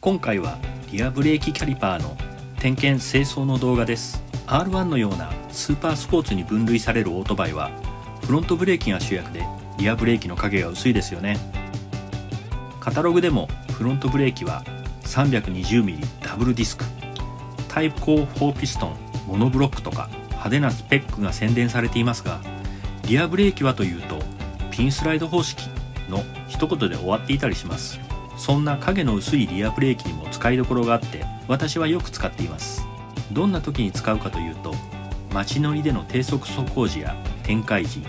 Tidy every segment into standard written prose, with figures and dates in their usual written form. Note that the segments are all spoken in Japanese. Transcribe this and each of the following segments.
今回はリアブレーキキャリパーの点検清掃の動画です。 R1 のようなスーパースポーツに分類されるオートバイはフロントブレーキが主役でリアブレーキの影が薄いですよね。カタログでもフロントブレーキは 320mm ダブルディスク、タイプ高4ピストンモノブロックとか派手なスペックが宣伝されていますが、リアブレーキはというとピンスライド方式の一言で終わっていたりします。そんな影の薄いリアブレーキにも使いどころがあって私はよく使っています。どんな時に使うかというと、街乗りでの低速走行時や展開時、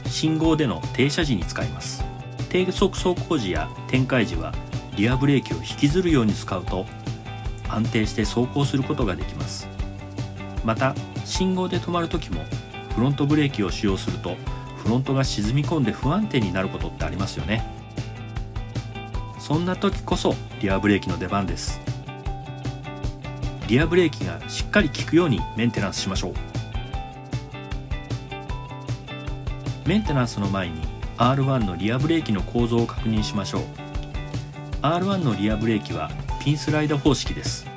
信号での停車時に使います。低速走行時や展開時はリアブレーキを引きずるように使うと安定して走行することができます。また信号で止まる時もフロントブレーキを使用するとフロントが沈み込んで不安定になることってありますよね。そんな時こそリアブレーキの出番です。リアブレーキがしっかり効くようにメンテナンスしましょう。メンテナンスの前に R1 のリアブレーキの構造を確認しましょう。 R1 のリアブレーキはピンスライド方式です。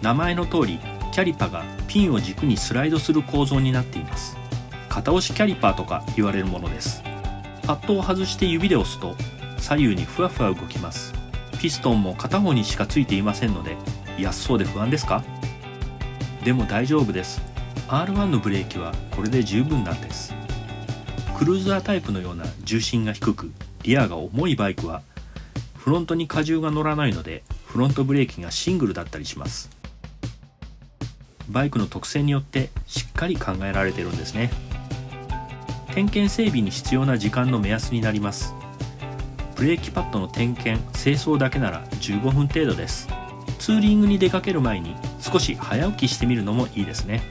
名前の通りキャリパがピンを軸にスライドする構造になっています。片押しキャリパーとか言われるものです。パッドを外して指で押すと左右にふわふわ動きます。ピストンも片方にしかついていませんので安そうで不安ですか？でも大丈夫です。 R1 のブレーキはこれで十分なんです。クルーザータイプのような重心が低くリアが重いバイクはフロントに荷重が乗らないのでフロントブレーキがシングルだったりします。バイクの特性によってしっかり考えられているんですね。点検整備に必要な時間の目安になります。ブレーキパッドの点検・清掃だけなら15分程度です。ツーリングに出かける前に少し早起きしてみるのもいいですね。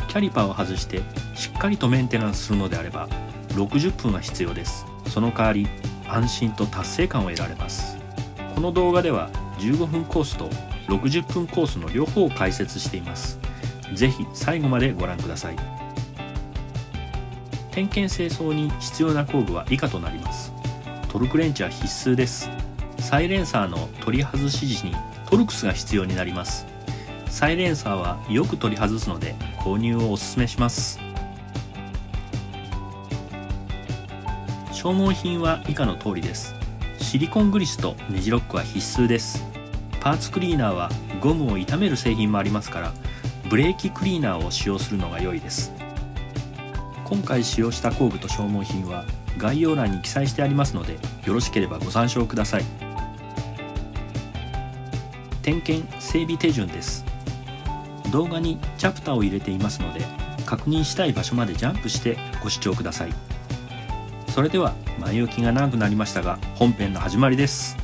キャリパーを外してしっかりとメンテナンスするのであれば60分は必要です。その代わり安心と達成感を得られます。この動画では15分コースと60分コースの両方を解説しています。ぜひ最後までご覧ください。点検清掃に必要な工具は以下となります。トルクレンチは必須です。サイレンサーの取り外し時にトルクスが必要になります。サイレンサーはよく取り外すので購入をお勧めします。消耗品は以下の通りです。シリコングリスとネジロックは必須です。パーツクリーナーはゴムを傷める製品もありますからブレーキクリーナーを使用するのが良いです。今回使用した工具と消耗品は概要欄に記載してありますのでよろしければご参照ください。点検・整備手順です。動画にチャプターを入れていますので確認したい場所までジャンプしてご視聴ください。それでは前置きが長くなりましたが本編の始まりです。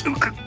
うまく